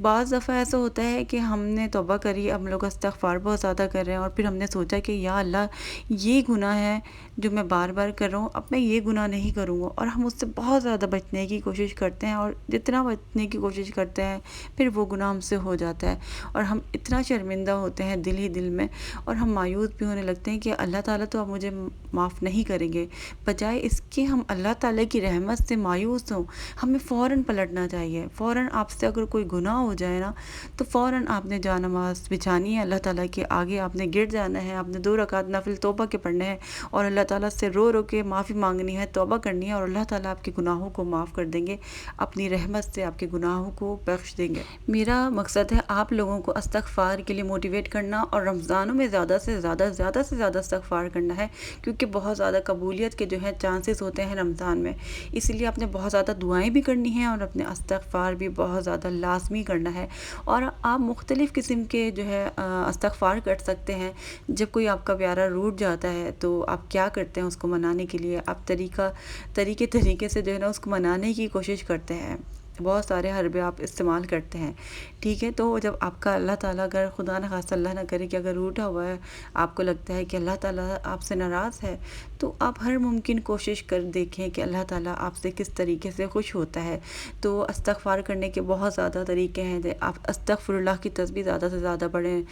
بعض دفعہ ایسا ہوتا ہے کہ ہم نے توبہ کری، ہم لوگ استغفار بہت زیادہ کر رہے ہیں، اور پھر ہم نے سوچا کہ یا اللہ یہ گناہ ہے جو میں بار بار کر رہا ہوں، اب میں یہ گناہ نہیں کروں گا، اور ہم اس سے بہت زیادہ بچنے کی کوشش کرتے ہیں، اور جتنا بچنے کی کوشش کرتے ہیں پھر وہ گناہ ہم سے ہو جاتا ہے، اور ہم اتنا شرمندہ ہوتے ہیں دل ہی دل میں، اور ہم مایوس بھی ہونے لگتے ہیں کہ اللہ تعالیٰ تو اب مجھے معاف نہیں کریں گے۔ بجائے اس کے ہم اللہ تعالیٰ کی رحمت سے مایوس ہوں، ہمیں فوراً پلٹنا چاہیے۔ فوراً آپ سے اگر کوئی گناہ ہو جائے نا تو فوراً آپ نے جا نماز بچھانی ہے، اللہ تعالیٰ کے آگے آپ نے گر جانا ہے، آپ نے 2 رکعت نفل توبہ کے پڑھنے ہیں، اور اللہ تعالیٰ سے رو رو کے معافی مانگنی ہے، توبہ کرنی ہے، اور اللہ تعالیٰ آپ کے گناہوں کو معاف کر دیں گے، اپنی رحمت سے آپ کے گناہوں کو بخش دیں گے۔ میرا مقصد ہے آپ لوگوں کو استغفار کے لیے موٹیویٹ کرنا، اور رمضانوں میں زیادہ سے زیادہ استغفار کرنا ہے، کیونکہ بہت زیادہ قبولیت کے جو ہیں چانسز ہوتے ہیں رمضان میں، اس لیے آپ نے بہت زیادہ دعائیں بھی کرنی ہیں، اور اپنے استغفار بھی بہت زیادہ لازمی کرنا ہے۔ اور آپ مختلف قسم کے جو ہے استغفار کر سکتے ہیں۔ جب کوئی آپ کا پیارا روٹھ جاتا ہے تو آپ کیا کرتے ہیں اس کو منانے کے لیے؟ آپ طریقے سے جو ہے نا اس کو منانے کی کوشش کرتے ہیں، بہت سارے حربے آپ استعمال کرتے ہیں، ٹھیک ہے؟ تو جب آپ کا اللہ تعالیٰ اگر خدا نہ خواستہ اللہ نہ کرے کہ اگر روٹھا ہوا ہے، آپ کو لگتا ہے کہ اللہ تعالیٰ آپ سے ناراض ہے، تو آپ ہر ممکن کوشش کر دیکھیں کہ اللہ تعالیٰ آپ سے کس طریقے سے خوش ہوتا ہے۔ تو استغفار کرنے کے بہت زیادہ طریقے ہیں، آپ استغفر اللہ کی تسبیح زیادہ سے زیادہ پڑھیں،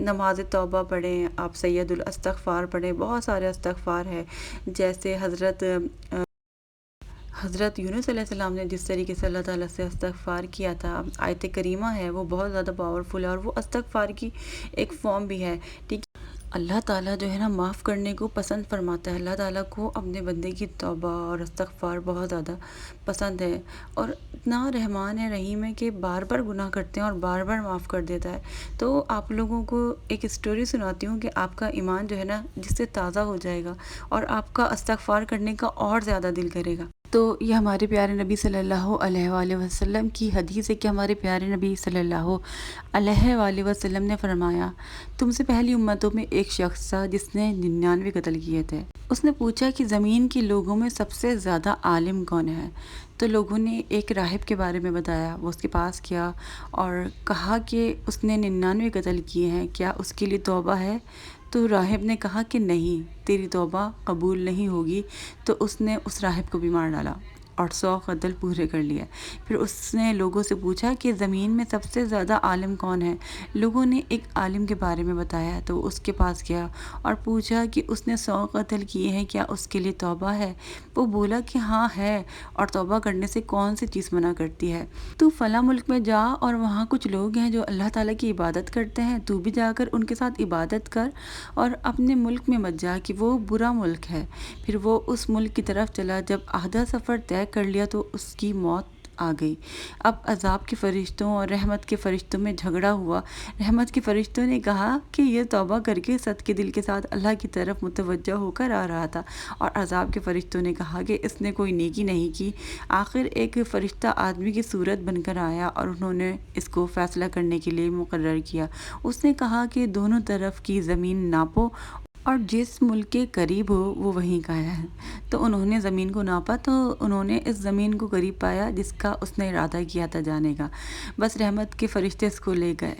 نماز توبہ پڑھیں، آپ سید الاستغفار پڑھیں، بہت سارے استغفار ہیں، جیسے حضرت یونس علیہ السلام نے جس طریقے سے اللہ تعالیٰ سے استغفار کیا تھا، آیت کریمہ ہے وہ بہت زیادہ پاورفل ہے، اور وہ استغفار کی ایک فارم بھی ہے، ٹھیک ہے؟ اللہ تعالیٰ جو ہے نا معاف کرنے کو پسند فرماتا ہے، اللہ تعالیٰ کو اپنے بندے کی توبہ اور استغفار بہت زیادہ پسند ہے، اور اتنا رحمان ہے، رحیم ہے کہ بار بار گناہ کرتے ہیں اور بار بار معاف کر دیتا ہے۔ تو آپ لوگوں کو ایک اسٹوری سناتی ہوں کہ آپ کا ایمان جو ہے نا جس سے تازہ ہو جائے گا، اور آپ کا استغفار کرنے کا اور زیادہ دل کرے گا۔ تو یہ ہمارے پیارے نبی صلی اللہ علیہ وآلہ وسلم کی حدیث ہے کہ ہمارے پیارے نبی صلی اللہ علیہ وآلہ وسلم نے فرمایا، تم سے پہلی امتوں میں ایک شخص تھا جس نے 99 قتل کیے تھے۔ اس نے پوچھا کہ زمین کے لوگوں میں سب سے زیادہ عالم کون ہے؟ تو لوگوں نے ایک راہب کے بارے میں بتایا، وہ اس کے پاس کیا اور کہا کہ اس نے 99 قتل کیے ہیں، کیا اس کے لیے توبہ ہے؟ تو راہب نے کہا کہ نہیں، تیری توبہ قبول نہیں ہوگی۔ تو اس نے اس راہب کو بھی مار ڈالا اور 100 قتل پورے کر لیا۔ پھر اس نے لوگوں سے پوچھا کہ زمین میں سب سے زیادہ عالم کون ہے؟ لوگوں نے ایک عالم کے بارے میں بتایا، تو اس کے پاس گیا اور پوچھا کہ اس نے 100 قتل کیے ہیں، کیا اس کے لیے توبہ ہے؟ وہ بولا کہ ہاں ہے، اور توبہ کرنے سے کون سی چیز منع کرتی ہے؟ تو فلاں ملک میں جا، اور وہاں کچھ لوگ ہیں جو اللہ تعالیٰ کی عبادت کرتے ہیں، تو بھی جا کر ان کے ساتھ عبادت کر، اور اپنے ملک میں مت جا کہ وہ برا ملک ہے۔ پھر وہ اس ملک کی طرف چلا، جب آدھا سفر طے کر لیا تو اس کی موت آ گئی۔ اب عذاب کے فرشتوں اور رحمت کے فرشتوں میں جھگڑا ہوا۔ رحمت کے فرشتوں نے کہا کہ یہ توبہ کر کے صدقے دل کے ساتھ اللہ کی طرف متوجہ ہو کر آ رہا تھا، اور عذاب کے فرشتوں نے کہا کہ اس نے کوئی نیکی نہیں کی۔ آخر ایک فرشتہ آدمی کی صورت بن کر آیا، اور انہوں نے اس کو فیصلہ کرنے کے لیے مقرر کیا۔ اس نے کہا کہ دونوں طرف کی زمین ناپو، اور جس ملک کے قریب ہو وہ وہیں کا ہے۔ تو انہوں نے زمین کو ناپا، تو انہوں نے اس زمین کو قریب پایا جس کا اس نے ارادہ کیا تھا جانے کا۔ بس رحمت کے فرشتے اس کو لے گئے۔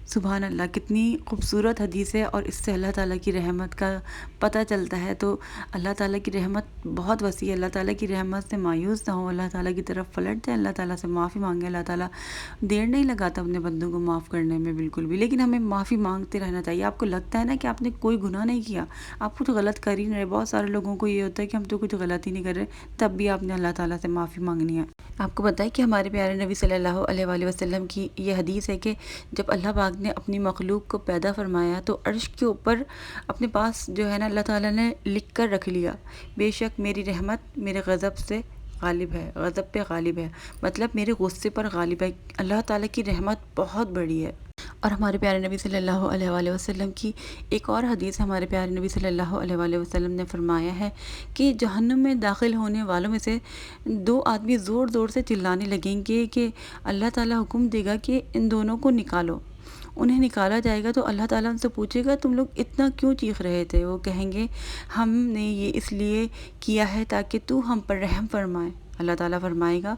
سبحان اللہ، کتنی خوبصورت حدیث ہے، اور اس سے اللہ تعالیٰ کی رحمت کا پتہ چلتا ہے۔ تو اللہ تعالیٰ کی رحمت بہت وسیع ہے، اللہ تعالیٰ کی رحمت سے مایوس نہ ہو، اللہ تعالیٰ کی طرف پلٹ جائیں، اللہ تعالیٰ سے معافی مانگیں۔ اللہ تعالیٰ دیر نہیں لگاتا اپنے بندوں کو معاف کرنے میں بالکل بھی، لیکن ہمیں معافی مانگتے رہنا چاہیے۔ آپ کو لگتا ہے نا کہ آپ نے کوئی گناہ نہیں کیا، آپ کچھ غلط کر ہی نہیں رہے، بہت سارے لوگوں کو یہ ہوتا ہے کہ ہم تو کچھ غلط ہی نہیں کر رہے، تب بھی آپ نے اللہ تعالیٰ سے معافی مانگنی ہے۔ آپ کو بتائیں کہ ہمارے پیارے نبی صلی اللہ علیہ وآلہ وسلم کی یہ حدیث ہے کہ جب اللہ پاک نے اپنی مخلوق کو پیدا فرمایا تو عرش کے اوپر اپنے پاس جو ہے نا اللہ تعالیٰ نے لکھ کر رکھ لیا، بے شک میری رحمت میرے غضب سے غالب ہے، غضب پہ غالب ہے، مطلب میرے غصے پر غالب ہے۔ اللہ تعالیٰ کی رحمت بہت بڑی ہے۔ اور ہمارے پیارے نبی صلی اللہ علیہ وآلہ وسلم کی ایک اور حدیث، ہمارے پیارے نبی صلی اللہ علیہ وآلہ وسلم نے فرمایا ہے کہ جہنم میں داخل ہونے والوں میں سے 2 آدمی زور زور سے چلانے لگیں گے کہ اللہ تعالیٰ حکم دے گا کہ ان دونوں کو نکالو۔ انہیں نکالا جائے گا تو اللہ تعالیٰ ان سے پوچھے گا تم لوگ اتنا کیوں چیخ رہے تھے؟ وہ کہیں گے ہم نے یہ اس لیے کیا ہے تاکہ تو ہم پر رحم فرمائے۔ اللہ تعالیٰ فرمائے گا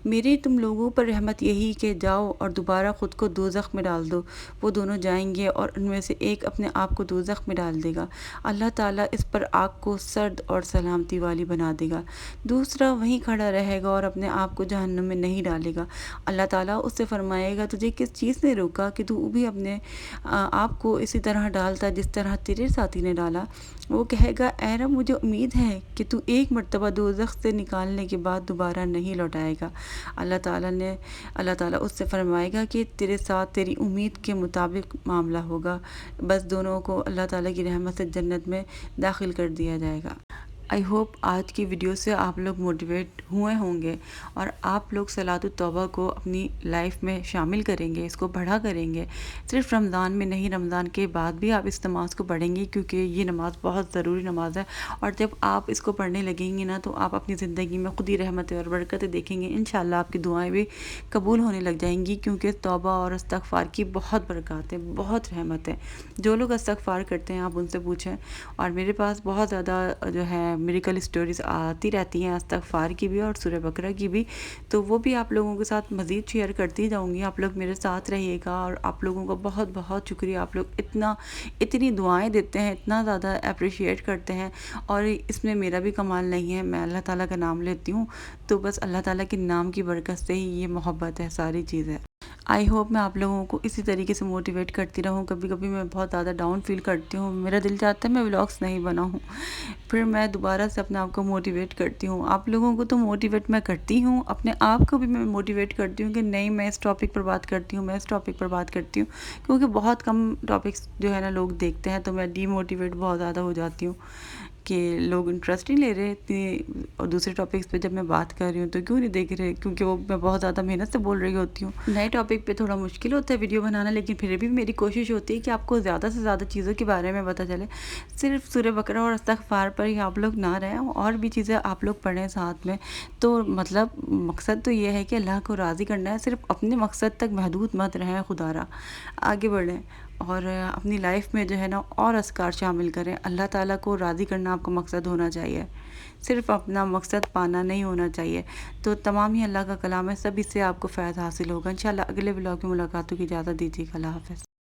میری تم لوگوں پر رحمت یہی کہ جاؤ اور دوبارہ خود کو دوزخ میں ڈال دو۔ وہ دونوں جائیں گے اور ان میں سے ایک اپنے آپ کو دوزخ میں ڈال دے گا۔ اللہ تعالیٰ اس پر آگ کو سرد اور سلامتی والی بنا دے گا۔ دوسرا وہیں کھڑا رہے گا اور اپنے آپ کو جہنم میں نہیں ڈالے گا۔ اللہ تعالیٰ اس سے فرمائے گا تجھے کس چیز نے روکا کہ تو بھی اپنے آپ کو اسی طرح ڈالتا جس طرح تیرے ساتھی نے ڈالا۔ وہ کہے گا اے رب مجھے امید ہے کہ تو ایک مرتبہ دوزخ سے نکالنے کے بعد دوبارہ نہیں لوٹائے گا۔ اللہ تعالیٰ اس سے فرمائے گا کہ تیرے ساتھ تیری امید کے مطابق معاملہ ہوگا، بس دونوں کو اللہ تعالیٰ کی رحمت سے جنت میں داخل کر دیا جائے گا۔ آئی ہوپ آج کی ویڈیو سے آپ لوگ موٹیویٹ ہوئے ہوں گے اور آپ لوگ صلاۃ التوبہ کو اپنی لائف میں شامل کریں گے، اس کو بڑھا کریں گے۔ صرف رمضان میں نہیں، رمضان کے بعد بھی آپ اس نماز کو پڑھیں گے کیونکہ یہ نماز بہت ضروری نماز ہے، اور جب آپ اس کو پڑھنے لگیں گے نا تو آپ اپنی زندگی میں خود ہی رحمتیں اور برکتیں دیکھیں گے۔ انشاءاللہ آپ کی دعائیں بھی قبول ہونے لگ جائیں گی کیونکہ توبہ اور استغفار کی بہت برکات ہیں، بہت رحمت ہے۔ جو لوگ استغفار کرتے ہیں آپ ان سے پوچھیں، اور میرے پاس بہت زیادہ جو ہے میریکل اسٹوریز آتی رہتی ہیں استغفار کی بھی اور سورہ بقرہ کی بھی، تو وہ بھی آپ لوگوں کے ساتھ مزید شیئر کرتی جاؤں گی۔ آپ لوگ میرے ساتھ رہیے گا، اور آپ لوگوں کا بہت بہت شکریہ۔ آپ لوگ اتنی دعائیں دیتے ہیں، اتنا زیادہ اپریشیٹ کرتے ہیں، اور اس میں میرا بھی کمال نہیں ہے، میں اللہ تعالیٰ کا نام لیتی ہوں تو بس اللہ تعالیٰ کے نام کی برکت سے ہی یہ محبت ہے، ساری چیزیں۔ آئی ہوپ میں آپ لوگوں کو اسی طریقے سے موٹیویٹ کرتی رہوں۔ کبھی کبھی میں بہت زیادہ ڈاؤن فیل کرتی ہوں، میرا دل چاہتا ہے میں ولاگس نہیں بناؤں، پھر میں دوبارہ سے اپنے آپ کو موٹیویٹ کرتی ہوں۔ آپ لوگوں کو تو موٹیویٹ میں کرتی ہوں، اپنے آپ کو بھی میں موٹیویٹ کرتی ہوں کہ نہیں میں اس ٹاپک پر بات کرتی ہوں، میں اس ٹاپک پر بات کرتی ہوں، کیونکہ بہت کم ٹاپکس جو ہے نا لوگ دیکھتے ہیں، تو میں ڈی موٹیویٹ بہت زیادہ ہو جاتی ہوں کہ لوگ انٹرسٹ نہیں لے رہے اتنی، اور دوسرے ٹاپکس پہ جب میں بات کر رہی ہوں تو کیوں نہیں دیکھ رہے، کیونکہ وہ میں بہت زیادہ محنت سے بول رہی ہوتی ہوں۔ نئے ٹاپک پہ تھوڑا مشکل ہوتا ہے ویڈیو بنانا، لیکن پھر بھی میری کوشش ہوتی ہے کہ آپ کو زیادہ سے زیادہ چیزوں کے بارے میں پتہ چلے۔ صرف سورہ بقرہ اور استغفار پر ہی آپ لوگ نہ رہیں، اور بھی چیزیں آپ لوگ پڑھیں ساتھ میں۔ تو مطلب مقصد تو یہ ہے کہ اللہ کو راضی کرنا ہے، صرف اپنے مقصد تک محدود مت رہیں، خدا را آگے بڑھیں، اور اپنی لائف میں جو ہے نا اور اذکار شامل کریں۔ اللہ تعالیٰ کو راضی کرنا آپ کا مقصد ہونا چاہیے، صرف اپنا مقصد پانا نہیں ہونا چاہیے۔ تو تمام ہی اللہ کا کلام ہے، سب اس سے آپ کو فیض حاصل ہوگا۔ انشاءاللہ اگلے ولاگ میں ملاقاتوں کی اجازت دیجیے گا۔ اللہ حافظ۔